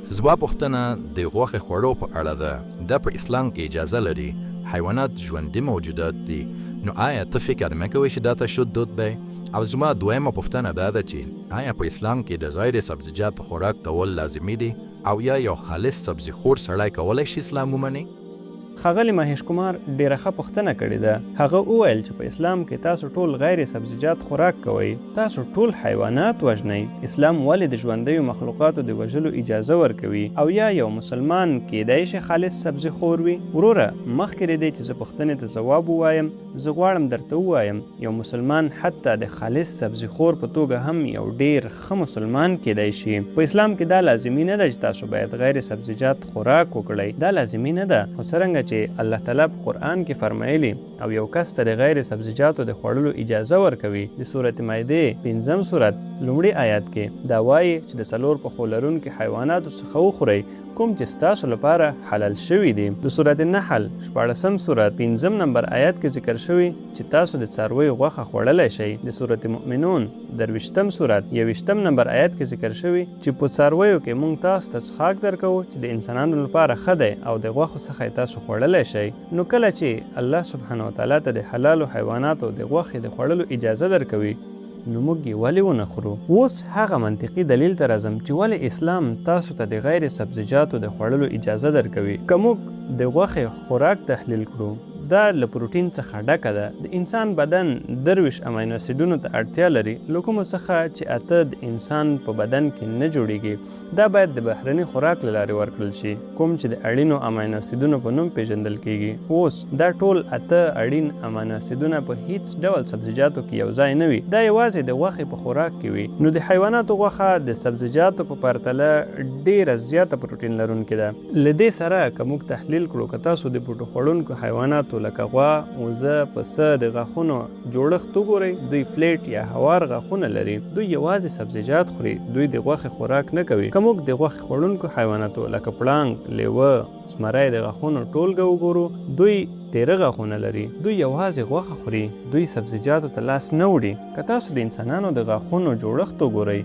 زما پوښتنه د غوښې خوړو په اړه ده. دا په اسلام کې اجازه لري. حیوانات ژوندي موجودات دي. نو آیا ته فکر نه کوې چې دا تشدد دی؟ او زما دویمه پوښتنه دا ده چې آیا په اسلام کې د غیر سبزیجاتو خوراک کول لازمي دي او یا یو خالص سبزي خور سړی کولی شي اسلام ومني؟ ښاغلي مهیش کمار ډېره ښه پوښتنه کړې ده. هغه وویل چې په اسلام کې تاسو ټول غیر سبزیجات خوراک کوئ، تاسو ټول حیوانات وژنئ. اسلام ولې د ژوندیو مخلوقاتو د وژلو اجازه ورکوي؟ او یا یو مسلمان کیدای شي خالص سبزي خور وي؟ وروره مخکې د دې چې زه پوښتنې ته ځواب ووایم، زه غواړم درته ووایم یو مسلمان حتی د خالص سبزي خور په توګه هم یو ډېر ښه مسلمان کیدای شي. په اسلام کې دا لازمي نه ده چې تاسو باید غیر سبزیجات خوراک وکړئ. دا لازمي نه ده. خو څرنګه چې الله تعالی په قرآن کې فرمایلی او یو کس ته د غیر سبزیجاتو د خوړلو اجازه ورکوي، د سورت مائده 5 سورت لومړي آیات کې دا وایي چې د 4 پښو لرونکي حیواناتو څخه وخورئ کوم چې ستاسو لپاره حلال شوي دي. د سورت النحل 14 سورت 5 نمبر آیات کې ذکر شوي چې تاسو د څارویو غوښه خوړلی شئ. د سورت مؤمنون 23 سورت 21 نمبر آیات کې ذکر شوي چې په څارویو کې موږ تاسو ته څښاک درکوو چې د انسانانو لپاره ښه دی او د غوښو څخه یې تاسو خوړلی شئ. نو کله چې الله سبحانه وتعالی ته د حلالو حیواناتو د غوښې د خوړلو اجازه درکوي نو موږ یې ولې ونه خورو؟ اوس هغه منطقي دلیل ته راځم چې ولې اسلام تاسو ته د غیر سبزیجاتو د خوړلو اجازه درکوي. که موږ د غوښې خوراک تحلیل کړو، دا له پروټین څخه ډکه ده. د انسان بدن 23 امینو اسیډونو ته اړتیا لري، له کومو څخه چې 8 د انسان په بدن کې نه جوړیږي. دا باید د بهرني خوراک له لارې ورکړل شي، کوم چې د اړینو امینو اسیډونو په نوم پیژندل کیږي. اوس دا ټول 8 اړین امینو اسیډونه په هیڅ ډول سبزیجاتو کې یو ځای نه وي. دا یوازې د غوښې په خوراک کې وي. نو د حیواناتو غوښه د سبزیجاتو په پرتله ډیره زیاته پروټین لرونکې ده. له دې سره که موږ تحلیل کړو که تاسو د بوټو خوړونکو حیواناتو لکه غوا، وزه، پسه د غاښونو جوړښت وګورئ، دوی فلیټ یا هوار غاښونه لري. دوی یوازې سبزیجات خوري، دوی د غوښې خوراک نه کوي. که موږ د غوښې خوړونکو حیواناتو لکه پړانګ، لیوه، زمری د غاښونو ټولګه وګورو، دوی تیره غاښونه لري. دوی یوازې غوښه خوري، دوی سبزیجاتو ته لاس نه وړي. که تاسو د انسانانو د غاښونو جوړښت وګورئ،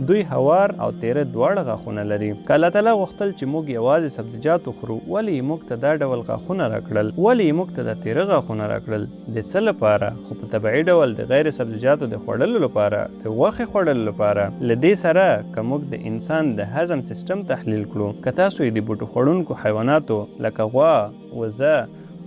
دوی هوار او تیره دواړه غاښونه لري. که الله تعالی غوښتل چې موږ یوازې سبزیجات وخورو، ولې یې موږ ته دا ډول غاښونه راکړل؟ ولې یې موږ ته دا تیره غاښونه راکړل؟ د څه لپاره؟ خو په طبیعي ډول د غیر سبزیجاتو د خوړلو لپاره، د غوښې خوړلو لپاره. له دې سره که موږ د انسان د هضم سیستم تحلیل کړو، که تاسو یې د بوټو خوړونکو حیواناتو لکه غوا، وزه،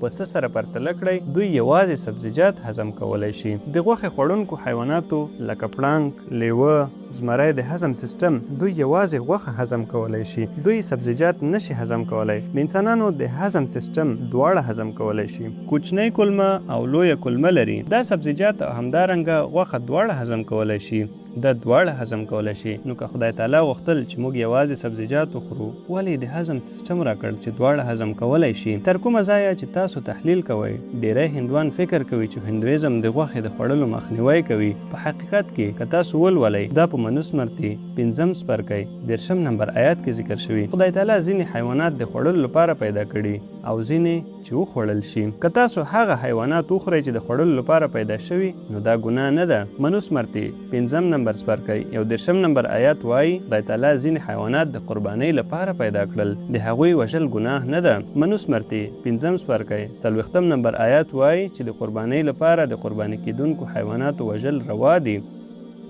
پسه سره پرتله کړئ، دوی یوازې سبزیجات هضم کولی شي. د غوښې خوړونکو حیواناتو لکه پړانګ، لیوه، زمری د هضم سیستم دوی یوازې غوښه هضم کولی شي، دوی سبزیجات نشي هضم کولی. د انسانانو د هضم سیستم دواړه هضم کولی شي. کوچنۍ کولمه او لویه کولمه لري. دا سبزیجات او همدارنګه غوښه دواړه هضم کولی شي. دا دواړه هضم کولی شي. نو که خدای تعالی غوښتل چې موږ یوازې سبزیجات وخورو، ولې د هضم سیستم راکړ چې دواړه هضم کولی شي؟ تر کومه ځایه چې تاسو تحلیل کوئ، ډیری هندوان فکر کوي چې هندویزم د غوښې د خوړلو مخنیوی کوي. په حقیقت کې که تاسو ولولئ، دا په منوسمرتي 5 څپرکی 13 نمبر آیات کې ذکر شوي. خدای تعالی ځینې حیوانات د خوړلو لپاره پیدا کړي او ځینې چې وخوړل شي. که تاسو هغه حیوانات وخورئ چې د خوړلو لپاره پیدا شوي، نو دا ګناه نه ده. منوسمرتي 5 نمبر څپرکی 13 نمبر آیات وایي خدای تعالی ځینې حیوانات د قربانۍ لپاره پیدا کړل، د هغوی وژل ګناه نه ده. منوسمرتي 5 څپرکی 40 نمبر آیات وایي چې د قربانۍ لپاره د قرباني کیدونکو حیواناتو وژل روا دي.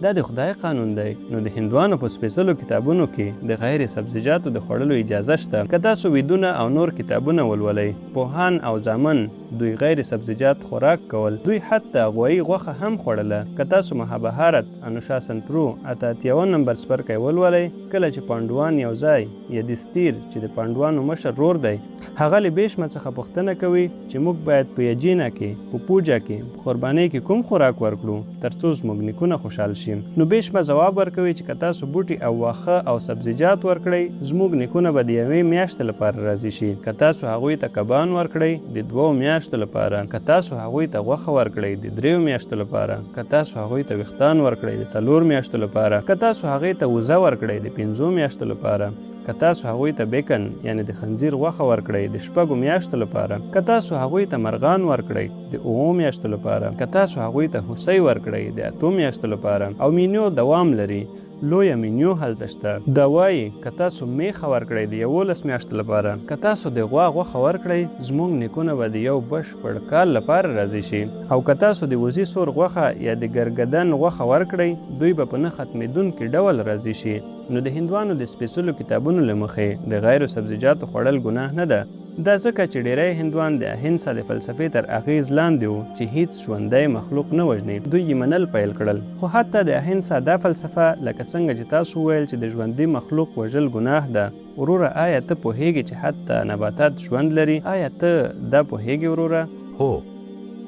دا د خدای قانون دی. نو د هندوانو په سپیڅلو کتابونو کې د غیر سبزیجاتو د خوړلو اجازه شته. که تاسو ویدونه او نور کتابونه ولولئ، پوهان او زامن دوی غیر سبزیجات خوراک کول، دوی حتی غوایي غوښه هم خوړله. که تاسو مهابهارت انوشاسن پرو 88 نمبر څپرکی ولولئ، کله چې پانډوان یو ځای یدستیر چې د پانډوانو مشر رور دی، هغه له بیشمه څخه پوښتنه کوي چې موږ باید په یجینا کې، په پوجا کې، په قربانۍ کې کوم خوراک ورکړو ترڅو زموږ نیکونه خوشحال شي. نو بیشمه ځواب ورکوي چې که تاسو بوټي او واښه او سبزیجات ورکړئ، زموږ نیکونه به د 1 میاشتې لپاره راضي شي. که تاسو هغوی ته کبان ورکړئ د 2 میاشتو لپاره، که تاسو هغوی ته غوښه ورکړئ د 3 میاشتو لپاره، که تاسو هغوی ته ویښتان ورکړئ د 4 میاشتو لپاره، که تاسو هغوی ته وزه ورکړئ د 5 میاشتو لپاره، که تاسو هغوی ته بیکن یعنی د خنزیر غوښه ورکړئ د 6 میاشتو لپاره، که تاسو هغوی ته مرغان ورکړئ د 9 میاشتو لپاره، که تاسو هغوی ته هوسۍ ورکړئ د 8 میاشتو لپاره، او مینو دوام لري. لویه مینیو هلته شته. دا وایي که تاسو میخه ورکړئ د 11 میاشتو لپاره، که تاسو د غوا غوښه ورکړئ زموږ نیکونه به د یو بشپړ کال لپاره راضي شي، او که تاسو د وزې سور غوښه یا د ګرګدن غوښه ورکړئ دوی به په نه ختمېدونکي ډول راضي شي. نو د هندوانو د سپېڅلو کتابونو له مخې د غیر سبزیجاتو خوړل ګناه نه ده. دا ځکه چې ډیری هندوان د اهنسا د فلسفې تر اغیز لاندې وو چې هیڅ ژوندی مخلوق نه وژني. دوی یې منل پیل کړل. خو حتی د اهنسا دا فلسفه لکه څنګه چې تاسو وویل چې د ژوندي مخلوق وژل ګناه ده. وروره آیا ته پوهیږې چې حتی نباتات ژوند لري؟ آیا ته دا پوهیږې وروره؟ هو.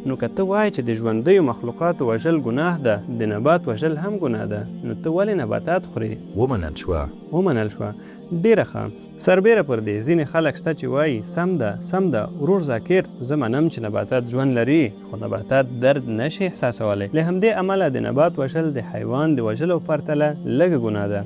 نو که ته وایې چې د ژوندیو مخلوقاتو وژل ګناه ده، د نبات وژل هم ګناه ده، نو ته ولې نباتات خورې؟ ومنل شوه. ومنل شوه. ډیره ښه. سربیره پر دې ځینې خلک شته چې وایي سم ده ورور ذاکر، زه منم چې نباتات ژوند لري خو نباتات درد نشي احساسولی. له همدې امله د نبات وژل د حیوان د وژلو پرتله لږه ګناه ده.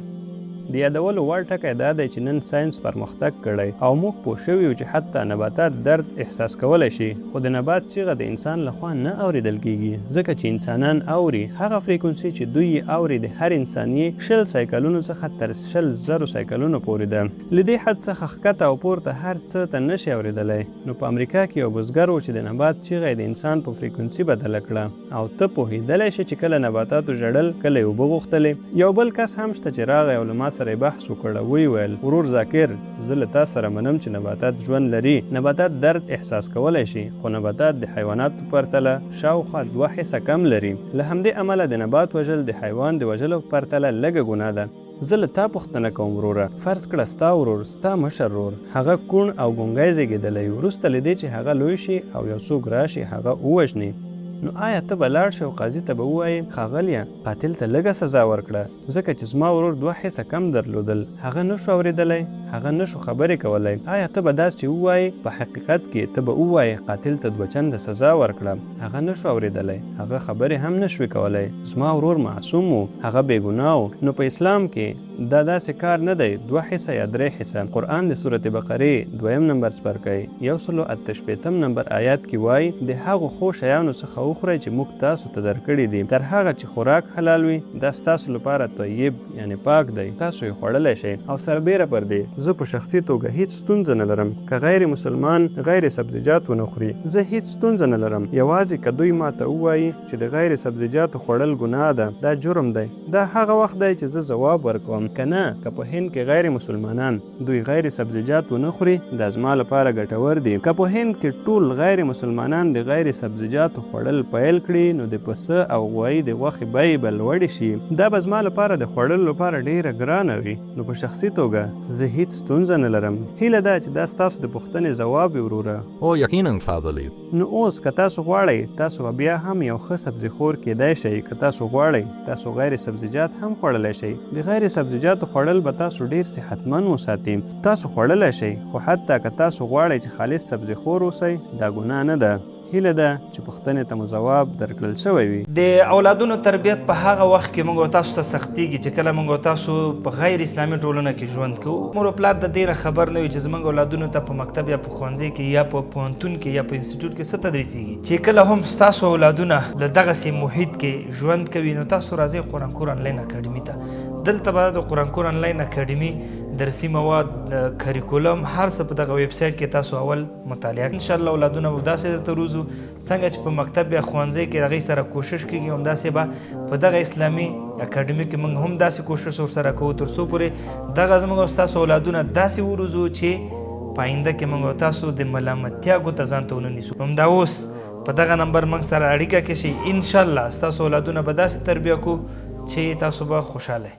د یادولو وړ ټکی دا دی چې نن ساینس پرمختګ کړی او موږ پوه شوي یو چې حتی نباتات درد احساس کولی شي، خو د نبات چیغه د انسان لخوا نه اوریدل کیږي، ځکه چې انسانان اوري هغه فریکونسي چې دوی یې اوري د هر انساني 20 سایکلونو څخه تر 20,000 سایکلونو پورې ده. له دې حد څخه ښکته او پورته هر څه ته نشي اوریدلی. نو په امریکا کې یو بزګر و چې د نبات چیغه د انسان په فریکونسي بدله کړه، او ته پوهېدلی شي چې کله نباتاتو ژړل کله یې اوبه غوښتلې. یو بل کس هم شته چې راغی او له ما سره بحث وکړه. وی ویل ورور ذاکر، زه له تا سره منم چې نباتات ژوند لري، نباتات درد احساس کولی شي، خو نباتات د حیواناتو پرتله شاوخوا 2 حصه کم لري. له همدې امله د نبات وژل د حیوان د وژلو پرتله لږه ګناه ده. زه له تا پوښتنه کوم وروره، فرض کړه ستا ورور، ستا مشر ورور، هغه کوڼ او ګونګی زېږېدلی، وروسته له دې چې هغه لوی شي او یو څوک راشي هغه ووژني، نو آیا ته به لاړ شې او قاضي ته به ووایې ښاغلیه قاتل ته لږه سزا ورکړه ځکه چې زما ورور 2 حصه کم درلودل، هغه نشو اورېدلی، هغه نشو خبرې کولی؟ آیا ته به داسې ووایې؟ په حقیقت کې ته به ووایې قاتل ته 2 چنده سزا ورکړه، هغه نشو اورېدلی، هغه خبرې هم نشوې کولی، زما ورور معصوم و، هغه بېګناه و. نو په اسلام کې دا داسې کار نه دی. 2 حصه یا 3 حصه. قرآن د سورت بقرې 2 نمبر څپرکی 188 نمبر آیات کې وایي د هغو ښو شیانو څخه وخورئ چې موږ تاسو ته درکړي دي، تر هغه چې خوراک حلال وي دا ستاسو لپاره طیب یعنی پاک دی، تاسو یې خوړلی شئ. او سربیره پر دې زه په شخصي توګه هیڅ ستونزه نه لرم که غیر مسلمان غیر سبزیجات ونه خوري، زه هیڅ ستونزه نه لرم، یوازې که دوی ماته ووایي چې د غیر سبزیجاتو خوړل ګناه ده، دا جرم دی، دا هغه وخت دی چې زه ځواب ورکوم. که نه، که په هند کې غیر مسلمانان دوی غیر سبزیجات ونه خوري دا زما لپاره ګټور دي. که په هند کې ټول غیر مسلمانان د غیر سبزیجاتو خوړل پیل کړي نو د پسه او غوایي د غوښې بیې به لوړې شي، دا به زما لپاره د خوړلو لپاره ډیره ګرانه وي. نو په شخصي توګه زه هیڅ ستونزه نه لرم. هیله ده چې دا ستاسو د پوښتنې ځواب وي وروره. او یقینا فاضلي. نو اوس که تاسو غواړئ تاسو به بیا هم یو ښه سبزي خور کیدای شئ. که تاسو غواړئ تاسو غیر سبزیجات هم خوړلی شئ. د غیر سبزیجاتو خوړل به تاسو ډیر صحتمند وساتي. تاسو خوړلی شئ، خو حتی که تاسو غواړئ چې خالص سبزي خور اوسئ دا ګناه نه ده. هیله ده چې پوښتنې ته مو ځواب درکړل شوی وي. د اولادونو تربیت په هغه وخت کې موږ تاسو ته سختیږي چې کله موږ تاسو په غیر اسلامي ټولنه کې ژوند کوو. مور او پلار د ډیره خبر نه وي چې زموږ اولادونو ته په مکتب یا په ښوونځي کې یا په پوهنتون کې یا په انسټیټیوټ کې څه تدریسیږي. چې کله هم ستاسو اولادونه له دغسې محیط کې ژوند کوي نو تاسو راځئ قرآن کور آنلاین اکاډمي ته. دلته به د قرآن کور آنلاین اکاډمي درسي مواد، کریکولم، هر څه په دغه ویب سایټ کې تاسو اول مطالعه ان شاء الله اولادونه به داسې درته روزو څنګه چې په مکتب یا ښوونځي کې هغې سره کوشش کېږي همداسې به په دغه اسلامي اکاډمي کې موږ هم داسې کوشش ورسره کوو تر څو پورې دغه زموږ او ستاسو اولادونه داسې وروزو چې په آینده کې موږ تاسو د ملامتیا ګوته ځان ته ونه نیسو. همدا اوس په دغه نمبر موږ سره اړیکه کې شئ، انشاءالله ستاسو اولادونه به داسې تربیه کوو چې تاسو به خوشحاله